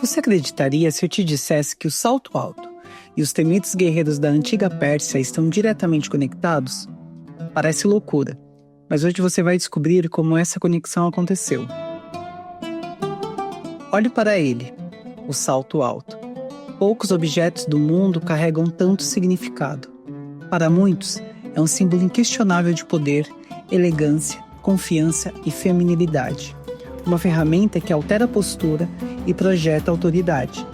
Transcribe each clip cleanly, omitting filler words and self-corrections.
Você acreditaria se eu te dissesse que o salto alto e os temidos guerreiros da antiga Pérsia estão diretamente conectados? Parece loucura, mas hoje você vai descobrir como essa conexão aconteceu. Olhe para ele, o salto alto. Poucos objetos do mundo carregam tanto significado. Para muitos, é um símbolo inquestionável de poder, elegância, confiança e feminilidade. Uma ferramenta que altera a postura e projeta autoridade.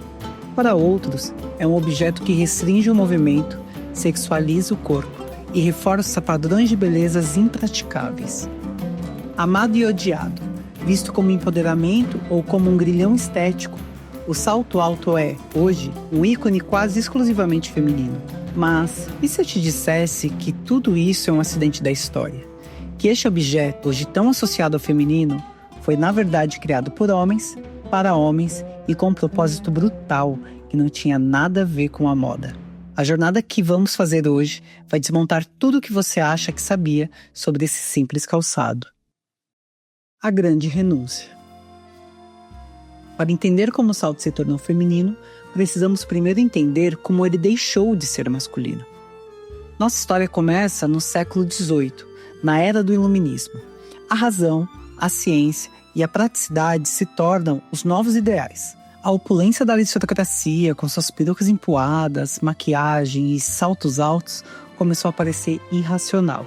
Para outros, é um objeto que restringe o movimento, sexualiza o corpo e reforça padrões de belezas impraticáveis. Amado e odiado, visto como empoderamento ou como um grilhão estético, o salto alto é, hoje, um ícone quase exclusivamente feminino. Mas, e se eu te dissesse que tudo isso é um acidente da história? Que este objeto, hoje tão associado ao feminino, foi na verdade criado por homens, para homens e com um propósito brutal que não tinha nada a ver com a moda. A jornada que vamos fazer hoje vai desmontar tudo o que você acha que sabia sobre esse simples calçado. A grande renúncia. Para entender como o salto se tornou feminino, precisamos primeiro entender como ele deixou de ser masculino. Nossa história começa no século XVIII, na era do Iluminismo. A razão, a ciência e a praticidade se tornam os novos ideais. A opulência da aristocracia, com suas perucas empoadas, maquiagem e saltos altos, começou a parecer irracional.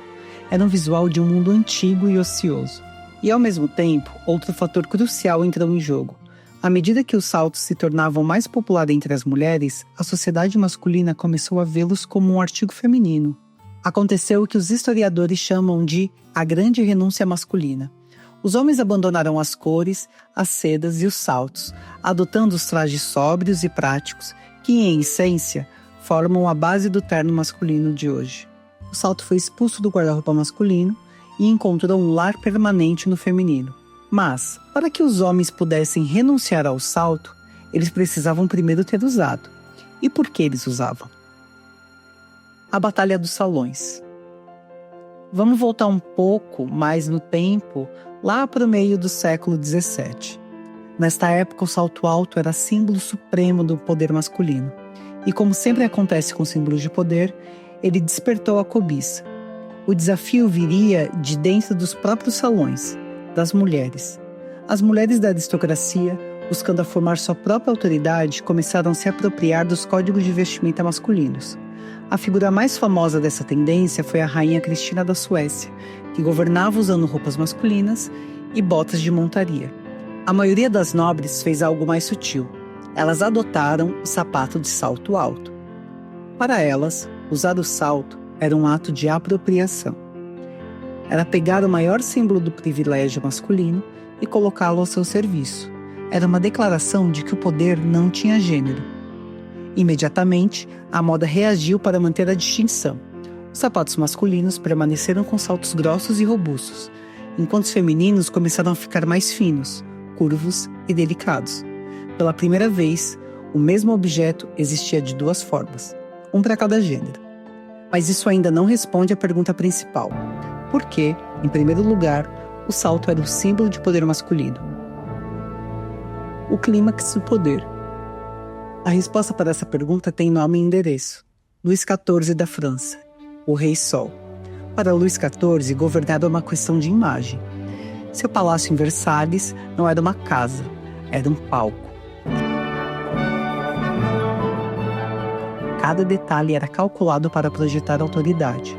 Era um visual de um mundo antigo e ocioso. E ao mesmo tempo, outro fator crucial entrou em jogo. À medida que os saltos se tornavam mais populares entre as mulheres, a sociedade masculina começou a vê-los como um artigo feminino. Aconteceu o que os historiadores chamam de a grande renúncia masculina. Os homens abandonaram as cores, as sedas e os saltos, adotando os trajes sóbrios e práticos que, em essência, formam a base do terno masculino de hoje. O salto foi expulso do guarda-roupa masculino e encontrou um lar permanente no feminino. Mas, para que os homens pudessem renunciar ao salto, eles precisavam primeiro ter usado. E por que eles usavam? A Batalha dos Salões. Vamos voltar um pouco mais no tempo, lá para o meio do século XVII. Nesta época, o salto alto era símbolo supremo do poder masculino. E como sempre acontece com símbolos de poder, ele despertou a cobiça. O desafio viria de dentro dos próprios salões, das mulheres. As mulheres da aristocracia, buscando a formar sua própria autoridade, começaram a se apropriar dos códigos de vestimenta masculinos. A figura mais famosa dessa tendência foi a rainha Cristina da Suécia, que governava usando roupas masculinas e botas de montaria. A maioria das nobres fez algo mais sutil. Elas adotaram o sapato de salto alto. Para elas, usar o salto era um ato de apropriação. Era pegar o maior símbolo do privilégio masculino e colocá-lo ao seu serviço. Era uma declaração de que o poder não tinha gênero. Imediatamente, a moda reagiu para manter a distinção. Os sapatos masculinos permaneceram com saltos grossos e robustos, enquanto os femininos começaram a ficar mais finos, curvos e delicados. Pela primeira vez, o mesmo objeto existia de duas formas, um para cada gênero. Mas isso ainda não responde à pergunta principal. Por que, em primeiro lugar, o salto era um símbolo de poder masculino? O clímax do poder. A resposta para essa pergunta tem nome e endereço. Luís XIV da França, o Rei Sol. Para Luís XIV, governar era uma questão de imagem. Seu palácio em Versalhes não era uma casa, era um palco. Cada detalhe era calculado para projetar autoridade.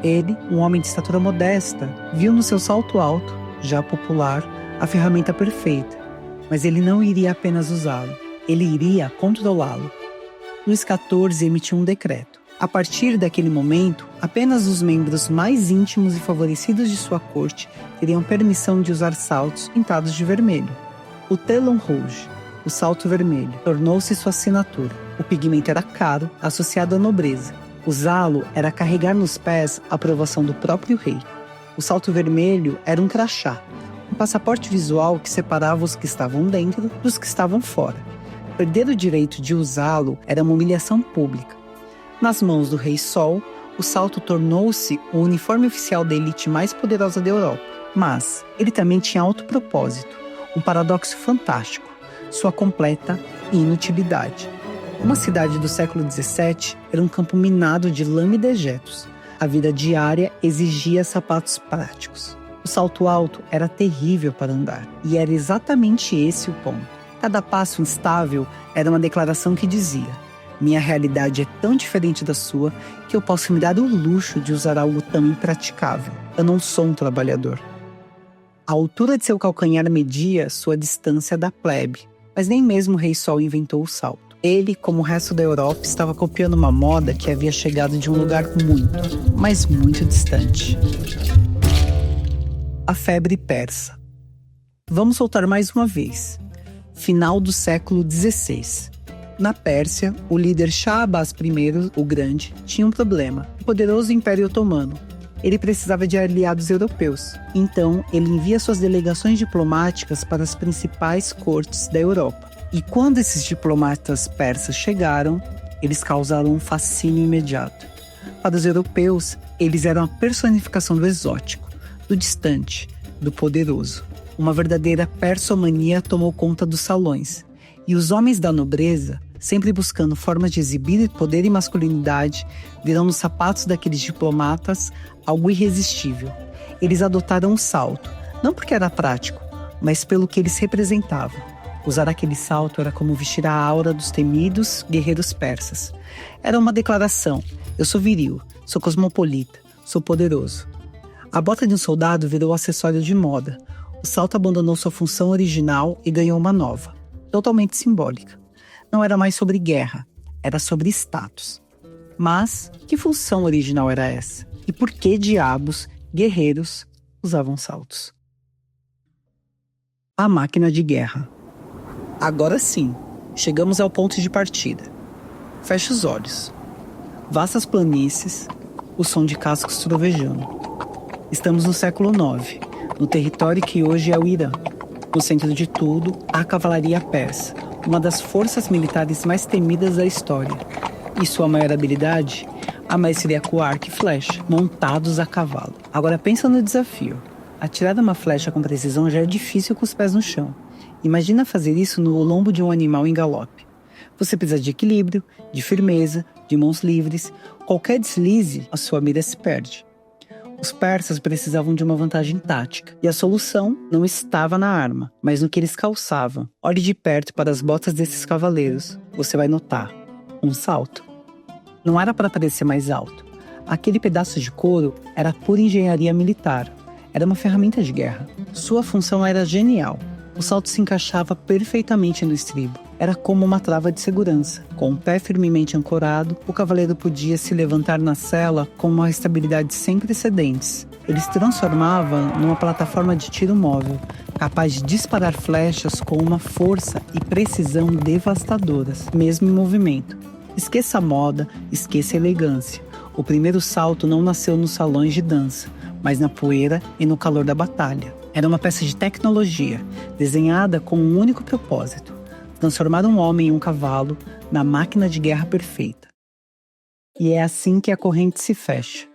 Ele, um homem de estatura modesta, viu no seu salto alto, já popular, a ferramenta perfeita. Mas ele não iria apenas usá-lo, ele iria controlá-lo. Luís XIV emitiu um decreto. A partir daquele momento, apenas os membros mais íntimos e favorecidos de sua corte teriam permissão de usar saltos pintados de vermelho. O talon rouge, o salto vermelho, tornou-se sua assinatura. O pigmento era caro, associado à nobreza. Usá-lo era carregar nos pés a aprovação do próprio rei. O salto vermelho era um crachá, um passaporte visual que separava os que estavam dentro dos que estavam fora. Perder o direito de usá-lo era uma humilhação pública. Nas mãos do Rei Sol, o salto tornou-se o uniforme oficial da elite mais poderosa da Europa. Mas ele também tinha outro propósito, um paradoxo fantástico. sua completa inutilidade. Uma cidade do século XVII era um campo minado de lama e dejetos. A vida diária exigia sapatos práticos. O salto alto era terrível para andar, e era exatamente esse o ponto. Cada passo instável era uma declaração que dizia: minha realidade é tão diferente da sua que eu posso me dar o luxo de usar algo tão impraticável. Eu não sou um trabalhador. A altura de seu calcanhar media sua distância da plebe, mas nem mesmo o Rei Sol inventou o salto. Ele, como o resto da Europa, estava copiando uma moda que havia chegado de um lugar muito, mas muito distante. A febre persa. Vamos voltar mais uma vez. Final do século XVI. Na Pérsia, o líder Shah Abbas I, o Grande, tinha um problema: o poderoso Império Otomano. Ele precisava de aliados europeus, então ele envia suas delegações diplomáticas para as principais cortes da Europa. E quando esses diplomatas persas chegaram, eles causaram um fascínio imediato. Para os europeus, eles eram a personificação do exótico, do distante, do poderoso. Uma verdadeira persomania tomou conta dos salões, e os homens da nobreza, sempre buscando formas de exibir poder e masculinidade, viram nos sapatos daqueles diplomatas algo irresistível. Eles adotaram um salto, não porque era prático, mas pelo que eles representavam. Usar aquele salto era como vestir a aura dos temidos guerreiros persas. Era uma declaração: eu sou viril, sou cosmopolita, sou poderoso. A bota de um soldado virou acessório de moda. O salto abandonou sua função original e ganhou uma nova, totalmente simbólica. Não era mais sobre guerra, era sobre status. Mas que função original era essa? E por que diabos guerreiros usavam saltos? A máquina de guerra. Agora sim, chegamos ao ponto de partida. Feche os olhos. Vastas planícies, o som de cascos trovejando. Estamos no século IX, no território que hoje é o Irã. No centro de tudo, a cavalaria persa, uma das forças militares mais temidas da história. E sua maior habilidade? A maestria com arco e flecha, montados a cavalo. Agora pensa no desafio. Atirar uma flecha com precisão já é difícil com os pés no chão. Imagina fazer isso no lombo de um animal em galope. Você precisa de equilíbrio, de firmeza, de mãos livres. Qualquer deslize, a sua mira se perde. Os persas precisavam de uma vantagem tática, e a solução não estava na arma, mas no que eles calçavam. Olhe de perto para as botas desses cavaleiros. Você vai notar um salto. Não era para parecer mais alto. Aquele pedaço de couro era pura engenharia militar. Era uma ferramenta de guerra. Sua função era genial. O salto se encaixava perfeitamente no estribo. Era como uma trava de segurança. Com o pé firmemente ancorado, o cavaleiro podia se levantar na sela com uma estabilidade sem precedentes. Ele se transformava numa plataforma de tiro móvel, capaz de disparar flechas com uma força e precisão devastadoras, mesmo em movimento. Esqueça a moda, esqueça a elegância. O primeiro salto não nasceu nos salões de dança, mas na poeira e no calor da batalha. Era uma peça de tecnologia, desenhada com um único propósito: transformar um homem em um cavalo na máquina de guerra perfeita. E é assim que a corrente se fecha.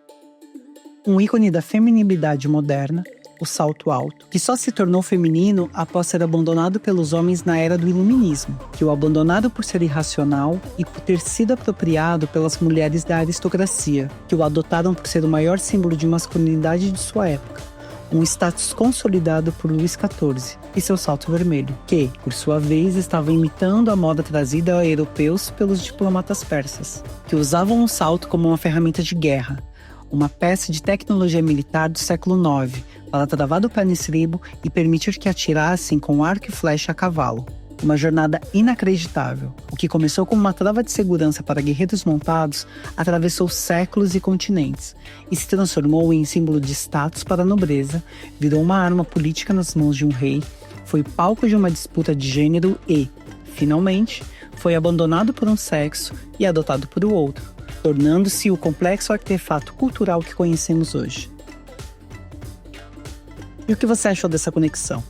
Um ícone da feminilidade moderna, o salto alto, que só se tornou feminino após ser abandonado pelos homens na era do Iluminismo, que o abandonaram por ser irracional e por ter sido apropriado pelas mulheres da aristocracia, que o adotaram por ser o maior símbolo de masculinidade de sua época. Um status consolidado por Luís XIV e seu salto vermelho, que, por sua vez, estava imitando a moda trazida a europeus pelos diplomatas persas, que usavam o salto como uma ferramenta de guerra, uma peça de tecnologia militar do século IX, para travar do pé no estribo e permitir que atirassem com arco e flecha a cavalo. Uma jornada inacreditável. O que começou como uma trava de segurança para guerreiros montados atravessou séculos e continentes e se transformou em símbolo de status para a nobreza, virou uma arma política nas mãos de um rei, foi palco de uma disputa de gênero e, finalmente, foi abandonado por um sexo e adotado por outro, tornando-se o complexo artefato cultural que conhecemos hoje. E o que você achou dessa conexão?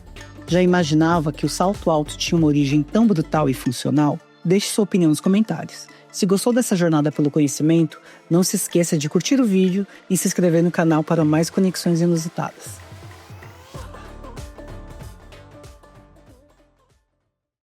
Já imaginava que o salto alto tinha uma origem tão brutal e funcional? Deixe sua opinião nos comentários. Se gostou dessa jornada pelo conhecimento, não se esqueça de curtir o vídeo e se inscrever no canal para mais conexões inusitadas.